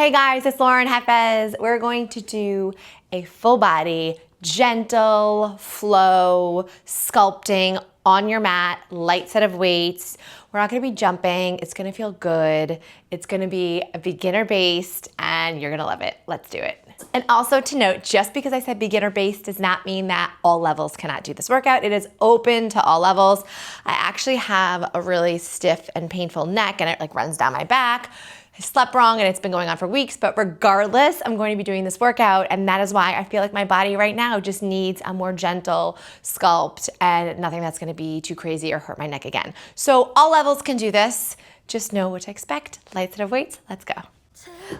Hey guys, it's Lauren Heffes. We're going to do a full body, gentle flow, sculpting on your mat, light set of weights. We're not gonna be jumping. It's gonna feel good. It's gonna be a beginner based and you're gonna love it. Let's do it. And also to note, just because I said beginner based does not mean that all levels cannot do this workout. It is open to all levels. I actually have a really stiff and painful neck and it like runs down my back. I slept wrong and it's been going on for weeks, but regardless, I'm going to be doing this workout, and that is why I feel like my body right now just needs a more gentle sculpt and nothing that's gonna be too crazy or hurt my neck again. So all levels can do this. Just know what to expect. Light set of weights, let's go.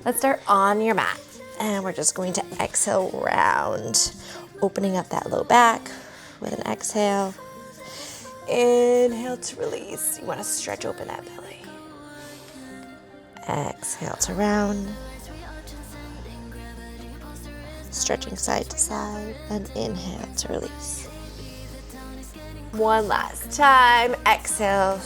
Let's start on your mat, and we're just going to exhale round, opening up that low back with an exhale. Inhale to release. You wanna stretch open that belly. Exhale to round, stretching side to side, and inhale to release. One last time, exhale,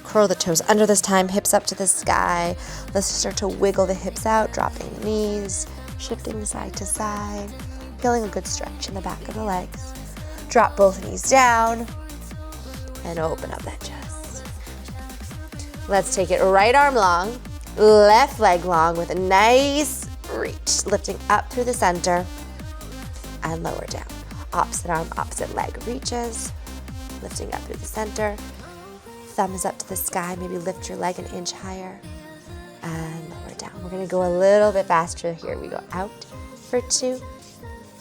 curl the toes under this time, hips up to the sky. Let's start to wiggle the hips out, dropping the knees, shifting side to side, feeling a good stretch in the back of the legs. Drop both knees down, and open up that chest. Let's take it right arm long, left leg long with a nice reach, lifting up through the center and lower down. Opposite arm, opposite leg reaches, lifting up through the center. Thumb is up to the sky, maybe lift your leg an inch higher and lower down. We're gonna go a little bit faster here. We go out for 2,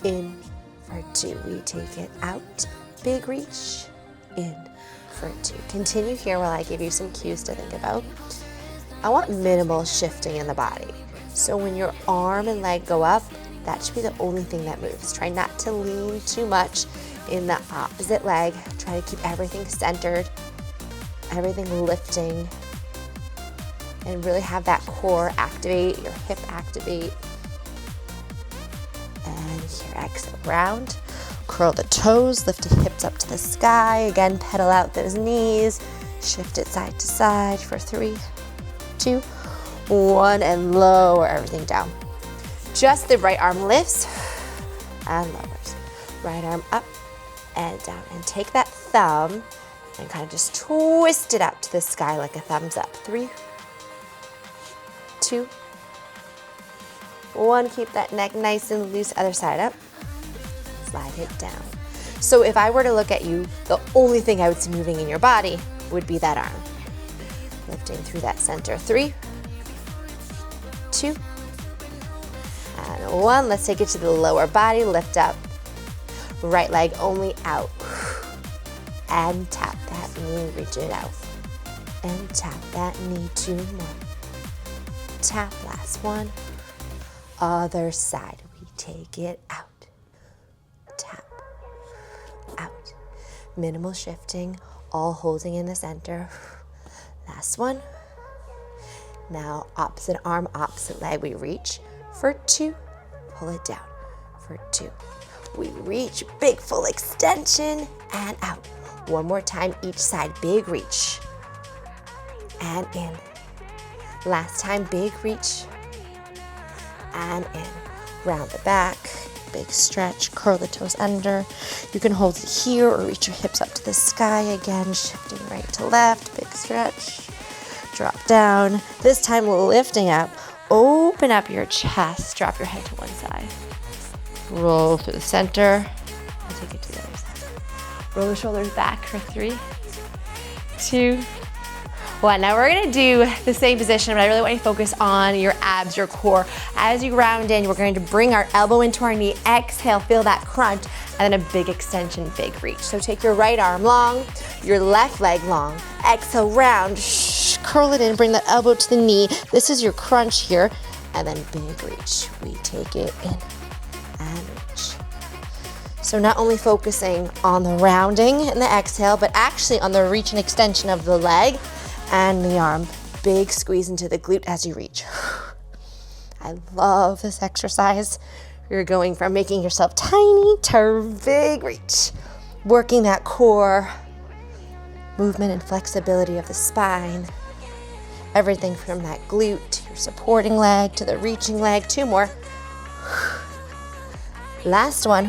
in for 2. We take it out, big reach, in for 2. Continue here while I give you some cues to think about. I want minimal shifting in the body. So when your arm and leg go up, that should be the only thing that moves. Try not to lean too much in the opposite leg. Try to keep everything centered, everything lifting, and really have that core activate, your hip activate. And here, exhale, round. Curl the toes, lift the hips up to the sky. Again, pedal out those knees. Shift it side to side for 3, 2, 1, and lower everything down. Just the right arm lifts and lowers. Right arm up and down. And take that thumb and kind of just twist it up to the sky like a thumbs up. 3, 2, 1. Keep that neck nice and loose. Other side up. Slide it down. So if I were to look at you, the only thing I would see moving in your body would be that arm. Lifting through that center. 3, 2, and 1. Let's take it to the lower body. Lift up. Right leg only out. And tap that knee, reach it out. And tap that knee, 2 more. Tap, last one. Other side, we take it out. Tap, out. Minimal shifting, all holding in the center. Last one. Now opposite arm, opposite leg, we reach for 2. Pull it down for 2. We reach, big full extension, and out. One more time each side, big reach. And in. Last time, big reach. And in. Round the back, big stretch, curl the toes under. You can hold it here or reach your hips up to the sky again, shifting right to left, big stretch. Drop down. This time lifting up, open up your chest, drop your head to one side. Roll through the center, and take it to the other side. Roll the shoulders back for 3, 2, 1. Now we're gonna do the same position, but I really want you to focus on your abs, your core. As you round in, we're going to bring our elbow into our knee, exhale, feel that crunch, and then a big extension, big reach. So take your right arm long, your left leg long, exhale, round, curl it in, bring that elbow to the knee. This is your crunch here, and then big reach. We take it in and reach. So not only focusing on the rounding and the exhale, but actually on the reach and extension of the leg and the arm. Big squeeze into the glute as you reach. I love this exercise. You're going from making yourself tiny to big reach. Working that core, movement and flexibility of the spine. Everything from that glute to your supporting leg to the reaching leg. 2 more. Last one.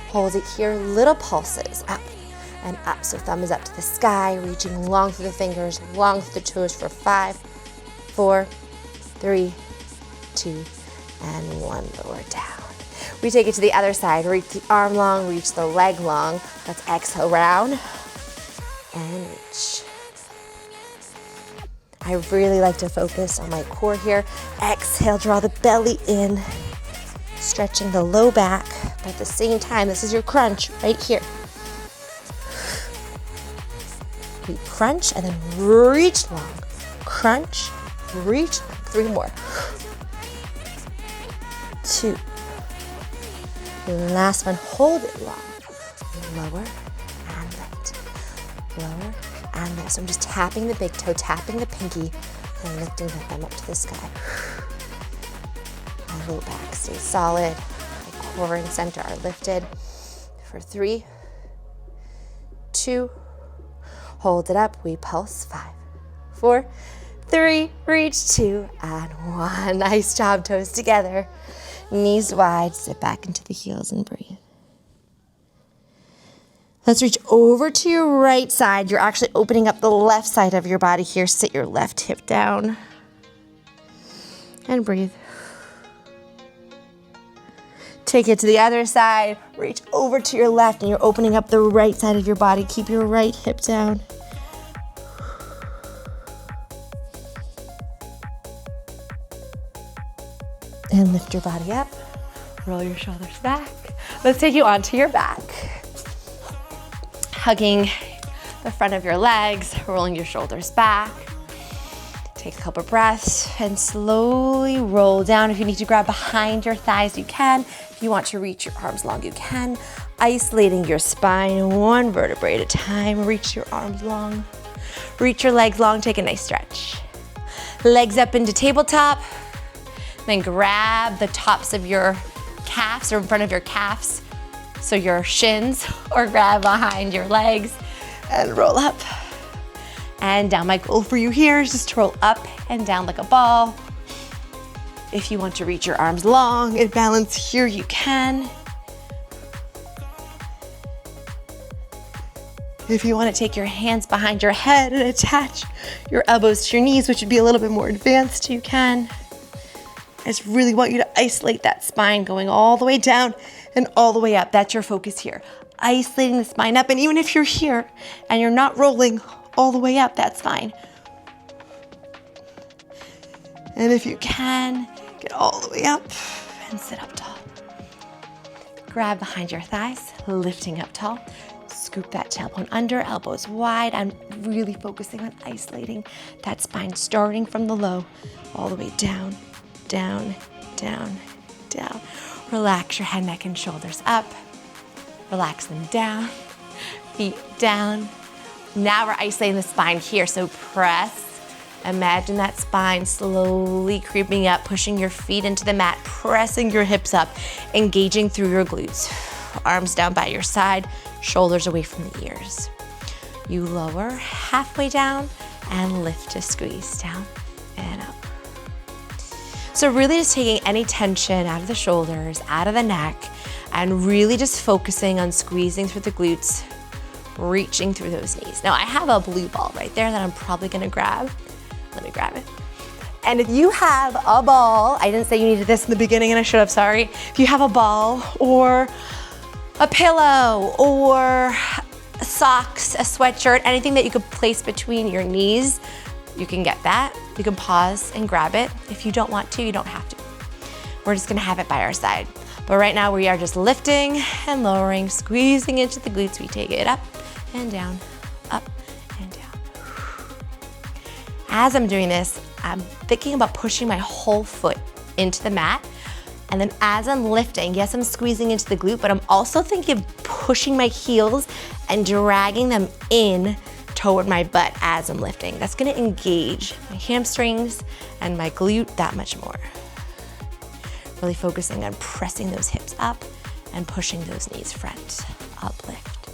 Hold it here, little pulses, up and up. So thumb is up to the sky, reaching long through the fingers, long through the toes for 5, 4, 3, 2, and 1. Lower down. We take it to the other side. Reach the arm long, reach the leg long. Let's exhale, round and reach. I really like to focus on my core here. Exhale, draw the belly in, stretching the low back, but at the same time, this is your crunch right here. We crunch and then reach long. Crunch, reach long. 3 more. 2. Last one, hold it long. Lower and lift. Lower and lift. So I'm just tapping the big toe, tapping the pinky, and lifting the thumb up to the sky. My low back stays solid. My core and center are lifted. For 3, 2, hold it up. We pulse. 5, 4, 3, reach 2, and 1. Nice job, toes together. Knees wide, sit back into the heels and breathe. Let's reach over to your right side. You're actually opening up the left side of your body here. Sit your left hip down and breathe. Take it to the other side. Reach over to your left and you're opening up the right side of your body. Keep your right hip down. And lift your body up, roll your shoulders back. Let's take you onto your back. Hugging the front of your legs, rolling your shoulders back. Take a couple breaths and slowly roll down. If you need to grab behind your thighs, you can. If you want to reach your arms long, you can. Isolating your spine 1 vertebrae at a time. Reach your arms long. Reach your legs long, take a nice stretch. Legs up into tabletop. Then grab the tops of your calves or in front of your calves, so your shins, or grab behind your legs and roll up and down. My goal for you here is just to roll up and down like a ball. If you want to reach your arms long and balance here, you can. If you want to take your hands behind your head and attach your elbows to your knees, which would be a little bit more advanced, you can. I just really want you to isolate that spine going all the way down and all the way up. That's your focus here. Isolating the spine up. And even if you're here and you're not rolling all the way up, that's fine. And if you can, get all the way up and sit up tall. Grab behind your thighs, lifting up tall. Scoop that tailbone under, elbows wide. I'm really focusing on isolating that spine, starting from the low all the way down. Down, down, down. Relax your head, neck, and shoulders up. Relax them down, feet down. Now we're isolating the spine here, so press. Imagine that spine slowly creeping up, pushing your feet into the mat, pressing your hips up, engaging through your glutes. Arms down by your side, shoulders away from the ears. You lower halfway down and lift to squeeze down and up. So really just taking any tension out of the shoulders, out of the neck, and really just focusing on squeezing through the glutes, reaching through those knees. Now I have a blue ball right there that I'm probably gonna grab. Let me grab it. And if you have a ball, I didn't say you needed this in the beginning and I should have, sorry. If you have a ball or a pillow or socks, a sweatshirt, anything that you could place between your knees, you can get that. You can pause and grab it. If you don't want to, you don't have to. We're just gonna have it by our side. But right now we are just lifting and lowering, squeezing into the glutes. We take it up and down, up and down. As I'm doing this, I'm thinking about pushing my whole foot into the mat. And then as I'm lifting, yes, I'm squeezing into the glute, but I'm also thinking of pushing my heels and dragging them in toward my butt as I'm lifting. That's gonna engage my hamstrings and my glute that much more. Really focusing on pressing those hips up and pushing those knees front. Uplift,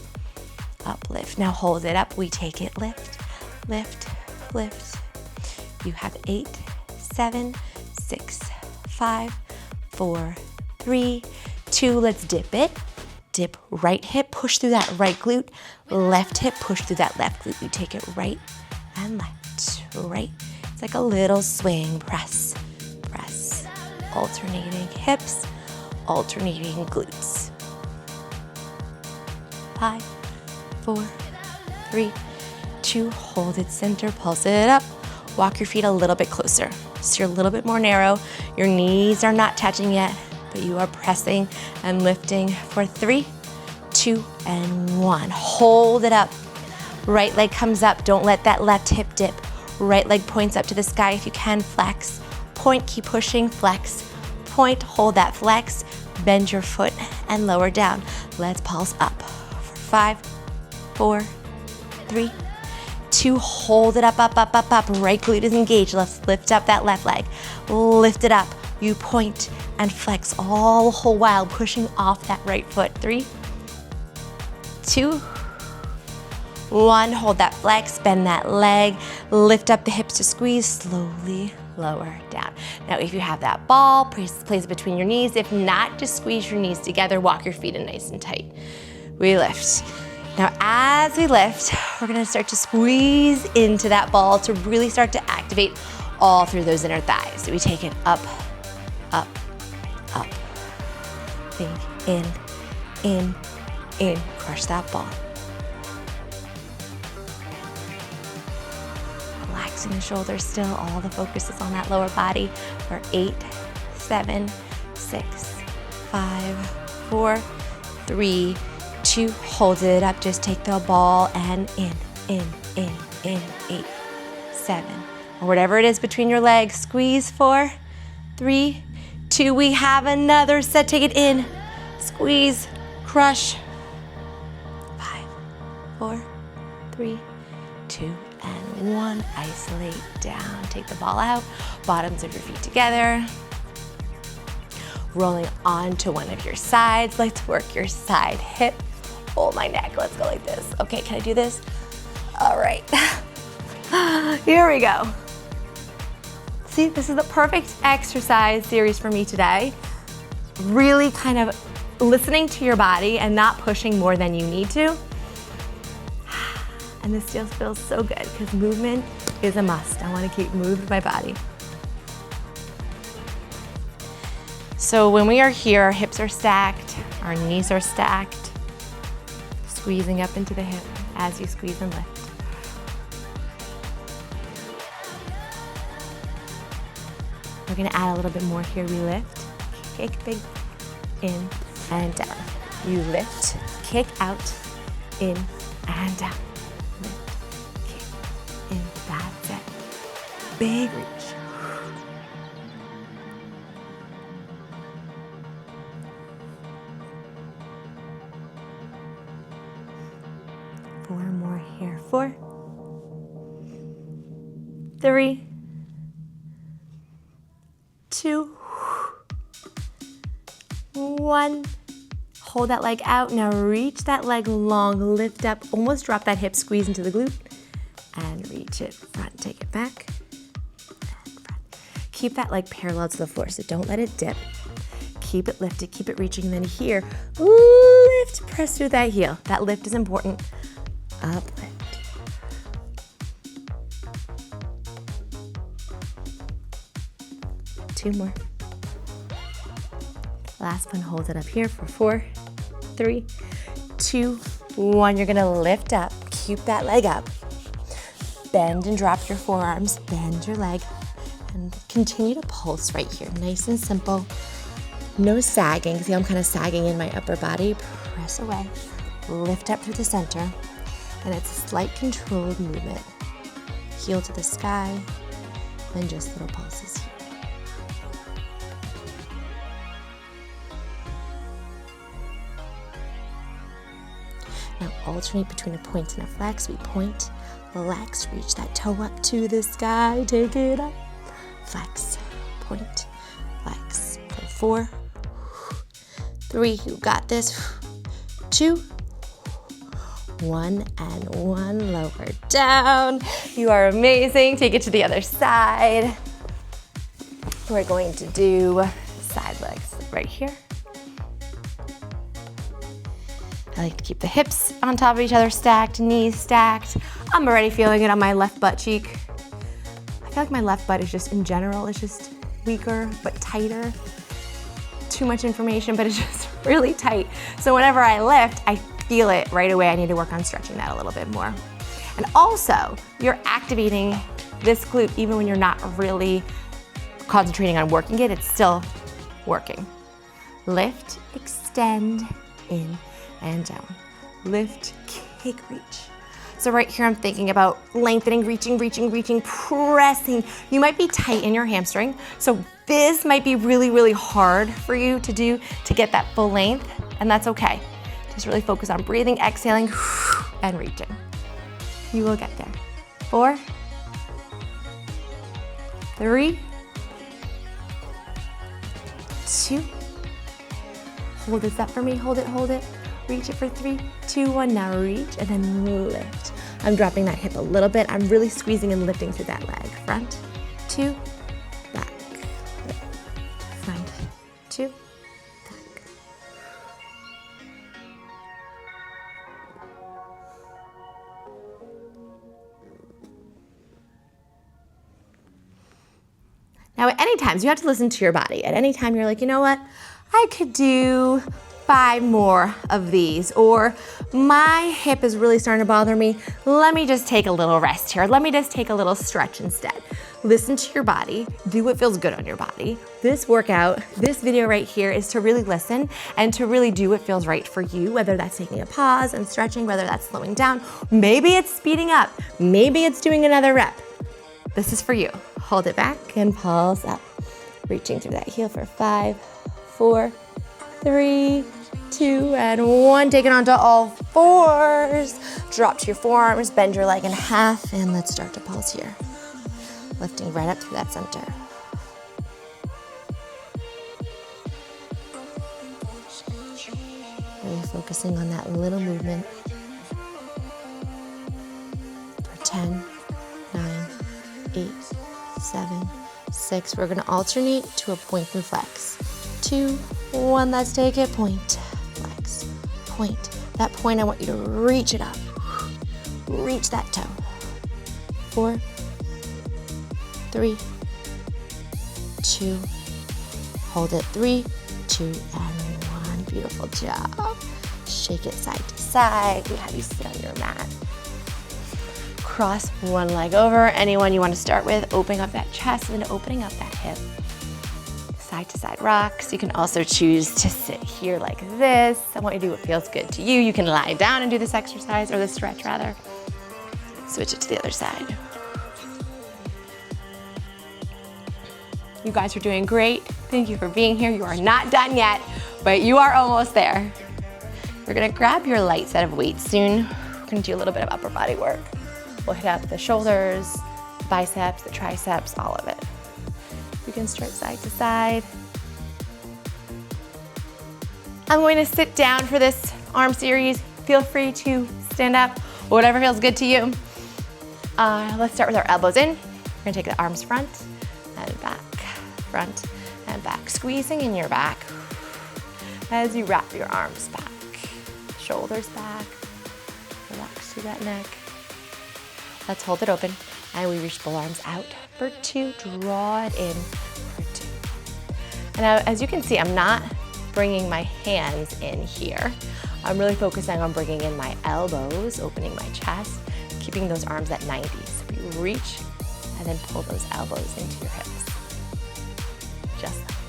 uplift. Now hold it up, we take it, lift, lift, lift. You have 8, 7, 6, 5, 4, 3, 2. Let's dip it. Dip right hip, push through that right glute. Left hip, push through that left glute. You take it right and left, right. It's like a little swing. Press, press. Alternating hips, alternating glutes. 5, 4, 3, 2. Hold it center, pulse it up. Walk your feet a little bit closer. So you're a little bit more narrow. Your knees are not touching yet, but you are pressing and lifting for 3, 2, and 1. Hold it up. Right leg comes up. Don't let that left hip dip. Right leg points up to the sky. If you can, flex. Point, keep pushing, flex. Point, hold that flex. Bend your foot and lower down. Let's pulse up for 5, 4, 3, 2. Hold it up, up, up, up, up. Right glute is engaged. Let's lift up that left leg. Lift it up. You point and flex all the whole while pushing off that right foot. 3, 2, 1. Hold that flex, bend that leg, lift up the hips to squeeze, slowly lower down. Now, if you have that ball, place it between your knees. If not, just squeeze your knees together, walk your feet in nice and tight. We lift. Now, as we lift, we're gonna start to squeeze into that ball to really start to activate all through those inner thighs. So we take it up, up, up. Think in, crush that ball. Relaxing the shoulders still, all the focus is on that lower body for 8, 7, 6, 5, 4, 3, 2. Hold it up, just take the ball and in, 8, 7, or whatever it is between your legs. Squeeze 4, 3, 2. We have another set, take it in, squeeze, crush. 5, 4, 3, 2, and 1. Isolate down. Take the ball out. Bottoms of your feet together. Rolling onto one of your sides. Let's work your side hip. Hold my neck. Let's go like this. Okay, can I do this? All right. Here we go. See, this is the perfect exercise series for me today. Really kind of listening to your body and not pushing more than you need to. And this still feels so good because movement is a must. I want to keep moving my body. So when we are here, our hips are stacked, our knees are stacked, squeezing up into the hip as you squeeze and lift. We're gonna add a little bit more here. We lift, kick big, in and down. You lift, kick out, in and down. In, that's it. Big reach. Four more here. 4, 3, 2, 1. Hold that leg out. Now reach that leg long, lift up, almost drop that hip, squeeze into the glute. And reach it front, take it back, and front. Keep that leg parallel to the floor, so don't let it dip. Keep it lifted, keep it reaching, and then here, lift, press through that heel. That lift is important. Up, lift. Two more. Last one, hold it up here for 4, 3, 2, 1. You're gonna lift up, keep that leg up. Bend and drop your forearms, bend your leg, and continue to pulse right here. Nice and simple. No sagging. See, I'm kind of sagging in my upper body. Press away. Lift up through the center. And it's a slight controlled movement. Heel to the sky, and just little pulses here. Now alternate between a point and a flex. We point, relax, reach that toe up to the sky, take it up. Flex, point, flex. For 4, 3, you got this. 2, 1, and 1. Lower down. You are amazing. Take it to the other side. We're going to do side legs right here. I like to keep the hips on top of each other stacked, knees stacked. I'm already feeling it on my left butt cheek. I feel like my left butt is just, in general, it's just weaker but tighter. Too much information, but it's just really tight. So whenever I lift, I feel it right away. I need to work on stretching that a little bit more. And also, you're activating this glute even when you're not really concentrating on working it, it's still working. Lift, extend, in and down. Lift, kick, reach. So right here I'm thinking about lengthening, reaching, pressing. You might be tight in your hamstring, so this might be really, really hard for you to do to get that full length, and that's okay. Just really focus on breathing, exhaling, and reaching. You will get there. 4, 3, 2. Hold this up for me, hold it. Reach it for 3, 2, 1, now reach, and then lift. I'm dropping that hip a little bit. I'm really squeezing and lifting through that leg. Front, 2, back, lift. Front, 2, back. Now at any time, so you have to listen to your body. At any time you're like, you know what? I could do 5 more of these, or my hip is really starting to bother me. Let me just take a little rest here. Let me just take a little stretch instead. Listen to your body, do what feels good on your body. This workout, this video right here is to really listen and to really do what feels right for you, whether that's taking a pause and stretching, whether that's slowing down. Maybe it's speeding up, maybe it's doing another rep. This is for you. Hold it back and pulse up. Reaching through that heel for 5, 4, 3, 2, and 1. Take it onto all fours. Drop to your forearms, bend your leg in half, and let's start to pulse here. Lifting right up through that center. Really focusing on that little movement. For 10, 9, 8, 7, 6. We're gonna alternate to a point and flex. 2, 1, let's take it. Point, flex, point. That point, I want you to reach it up. Reach that toe. 4, 3, 2, hold it. 3, 2, and 1. Beautiful job. Shake it side to side. We have you sit on your mat. Cross one leg over. Anyone you want to start with, opening up that chest and opening up that hip. Side to side rocks. You can also choose to sit here like this. I want you to do what feels good to you. You can lie down and do this exercise, or this stretch rather. Switch it to the other side. You guys are doing great. Thank you for being here. You are not done yet, but you are almost there. You're gonna grab your light set of weights soon. We're gonna do a little bit of upper body work. We'll hit up the shoulders, the biceps, the triceps, all of it. You can stretch side to side. I'm going to sit down for this arm series. Feel free to stand up, whatever feels good to you. Let's start with our elbows in. We're gonna take the arms front and back, front and back. Squeezing in your back as you wrap your arms back. Shoulders back, relax through that neck. Let's hold it open, and we reach both arms out for 2, draw it in for 2. And now, as you can see, I'm not bringing my hands in here. I'm really focusing on bringing in my elbows, opening my chest, keeping those arms at 90. So you reach, and then pull those elbows into your hips. Just like that.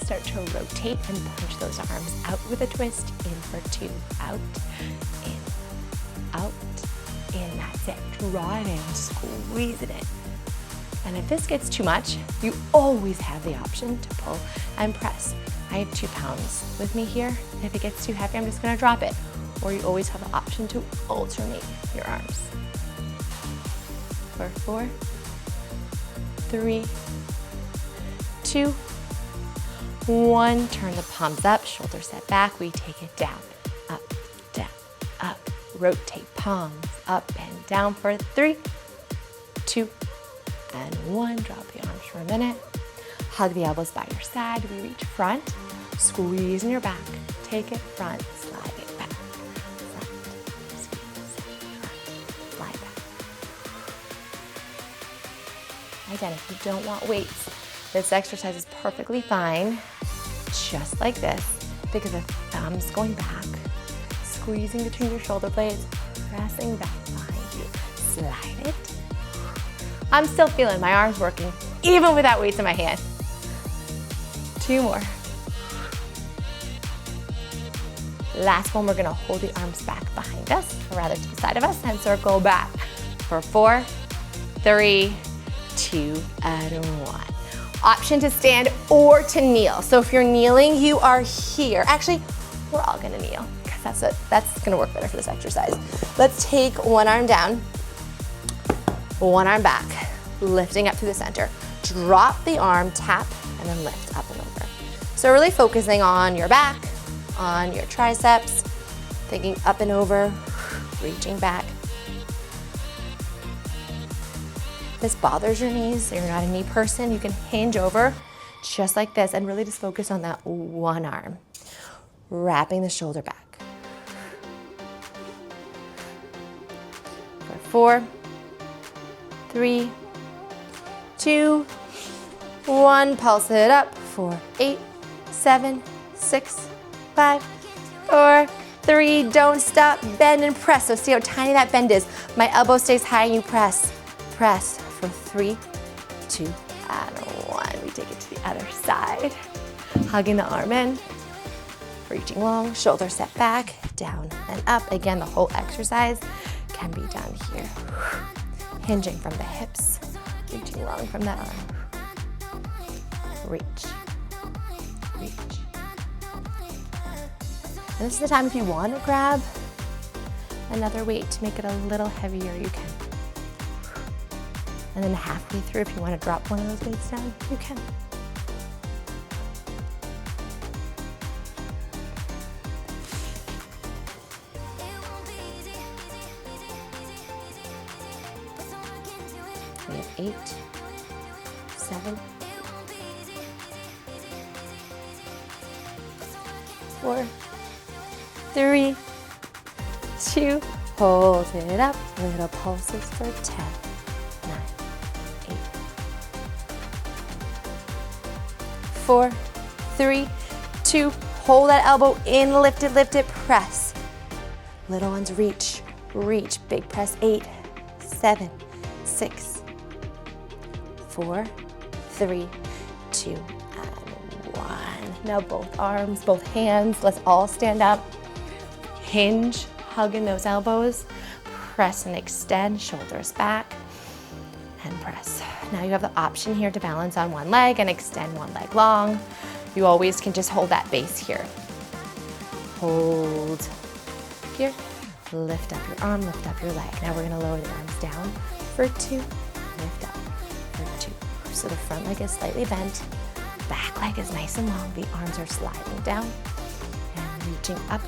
Start to rotate and punch those arms out with a twist. In for 2, out, in, that's it. Draw it in, squeeze it in. And if this gets too much, you always have the option to pull and press. I have 2 pounds with me here. If it gets too heavy, I'm just gonna drop it. Or you always have the option to alternate your arms. For 4, 3, 2, 1, turn the palms up, shoulders set back, we take it down. up, down, up. Rotate palms up and down for 3, 2, and 1. Drop the arms for a minute. Hug the elbows by your side. We reach front, squeeze in your back. Take it front, slide it back. Front, squeeze, front, slide back. Again, if you don't want weights, this exercise is perfectly fine. Just like this. Think of the thumbs going back, squeezing between your shoulder blades, pressing back behind you. Slide it. I'm still feeling my arms working, even without weights in my hand. 2 more. Last one, we're gonna hold the arms back behind us, or rather to the side of us, and circle back for 4, 3, 2, and 1. Option to stand or to kneel. So if you're kneeling, you are here. Actually, we're all gonna kneel, because that's gonna work better for this exercise. Let's take one arm down, one arm back, lifting up through the center. Drop the arm, tap, and then lift up and over. So really focusing on your back, on your triceps, thinking up and over, reaching back. If this bothers your knees, you're not a knee person, you can hinge over just like this and really just focus on that one arm. Wrapping the shoulder back. For 4, 3, 2, 1. Pulse it up. 4, 8, 7, 6, 5, 4, 3. Don't stop. Bend and press. So see how tiny that bend is. My elbow stays high and you press. Press for 3, 2, and 1. We take it to the other side. Hugging the arm in. Reaching long. Shoulder set back. Down and up. Again, the whole exercise can be done here. Hinging from the hips. Reaching long from that arm. Reach. Reach. And this is the time if you want to grab another weight to make it a little heavier, you can. And then halfway through, if you want to drop one of those weights down, you can. We have 8, 7, 4, 3, 2, hold it up, little pulses for 10, 9, 8, 4, 3, 2, hold that elbow in, lift it, press. Little ones reach, reach, big press, 8, 7, 6, 4, 3, 2, and 1. Now both arms, both hands, let's all stand up. Hinge, hugging those elbows. Press and extend, shoulders back, and press. Now you have the option here to balance on one leg and extend one leg long. You always can just hold that base here. Hold here. Lift up your arm, lift up your leg. Now we're gonna lower the arms down for 2, lift up for 2. So the front leg is slightly bent, back leg is nice and long, the arms are sliding down and reaching up,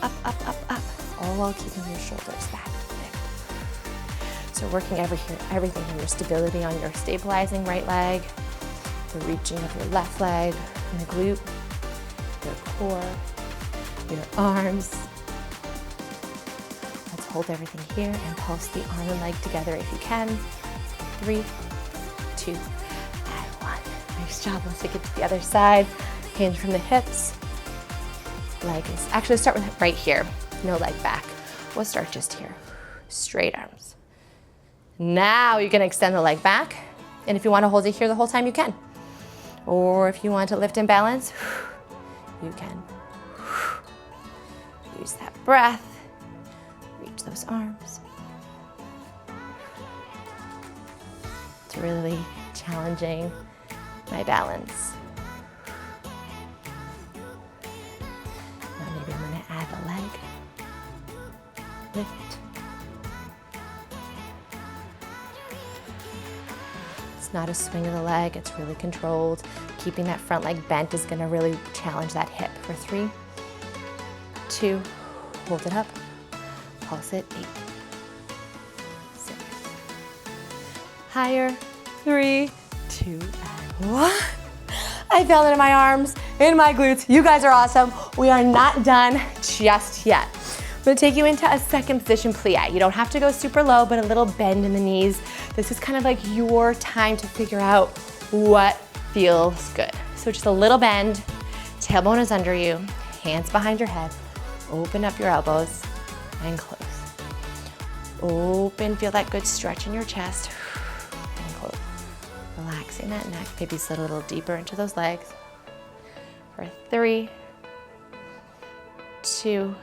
all while keeping your shoulders back. So working everything from your stability on your stabilizing right leg, the reaching of your left leg, and the glute, your core, your arms. Let's hold everything here and pulse the arm and leg together if you can. 3, 2, and 1. Nice job. Let's take it to the other side. Hinge from the hips. Leg is, actually start with right here. No leg back. We'll start just here. Straight arms. Now you can extend the leg back. And if you want to hold it here the whole time, you can. Or if you want to lift and balance, you can. Use that breath. Reach those arms. It's really challenging my balance. Now maybe I'm going to add the leg. Lift. It's not a swing of the leg, it's really controlled. Keeping that front leg bent is going to really challenge that hip. For 3, 2, hold it up, pulse it, 8, 6, higher, 3, 2, and 1. I felt it in my arms, in my glutes. You guys are awesome. We are not done just yet. I'm gonna take you into a second position plie. You don't have to go super low, but a little bend in the knees. This is kind of like your time to figure out what feels good. So just a little bend, tailbone is under you, hands behind your head, open up your elbows and close. Open, feel that good stretch in your chest and close. Relaxing that neck, maybe sit a little deeper into those legs. For 3, 2,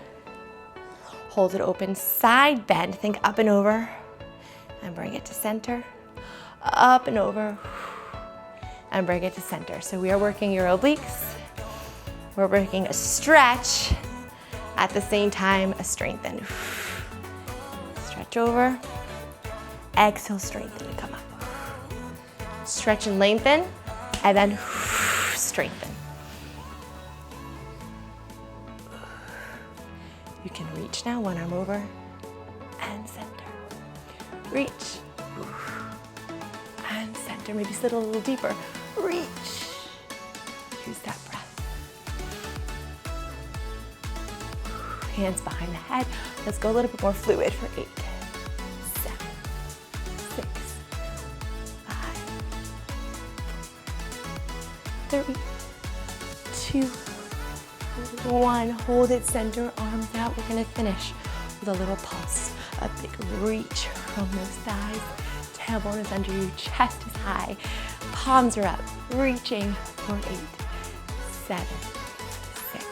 hold it open, side bend, think up and over, and bring it to center, up and over, and bring it to center. So we are working your obliques, we're working a stretch, at the same time, a strengthen. Stretch over, exhale, strengthen, and come up. Stretch and lengthen, and then strengthen. You can reach now, one arm over and center. Reach and center, maybe sit a little deeper. Reach, use that breath. Hands behind the head. Let's go a little bit more fluid for 8, 7, 6, 5, 3, 2, 1. Hold it, center, arms out. We're gonna finish with a little pulse, a big reach from those thighs. Tailbone is under you, chest is high, palms are up, reaching for 8, 7, 6,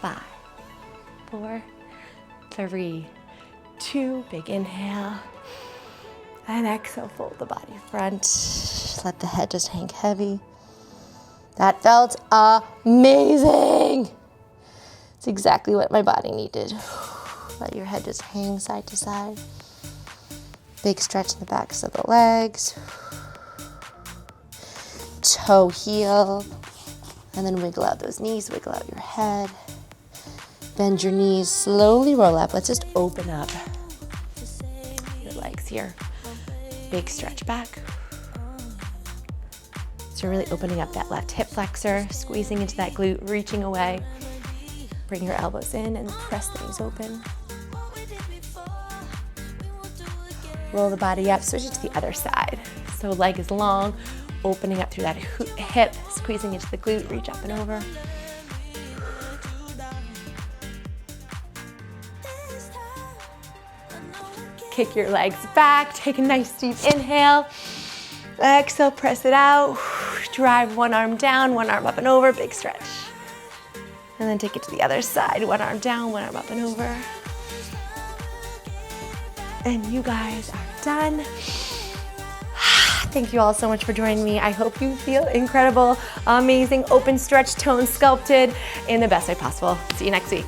5, 4, 3, 2, big inhale, and exhale, fold the body front. Let the head just hang heavy. That felt amazing. It's exactly what my body needed. Let your head just hang side to side. Big stretch in the backs of the legs. Toe heel. And then wiggle out those knees, wiggle out your head. Bend your knees, slowly roll up. Let's just open up your legs here. Big stretch back. So really opening up that left hip flexor, squeezing into that glute, reaching away. Bring your elbows in and press the knees open. Roll the body up, switch it to the other side. So leg is long, opening up through that hip, squeezing into the glute, reach up and over. Kick your legs back, take a nice deep inhale. Exhale, press it out. Drive one arm down, one arm up and over, big stretch. And then take it to the other side. One arm down, one arm up and over. And you guys are done. Thank you all so much for joining me. I hope you feel incredible, amazing, open, stretched, toned, sculpted in the best way possible. See you next week.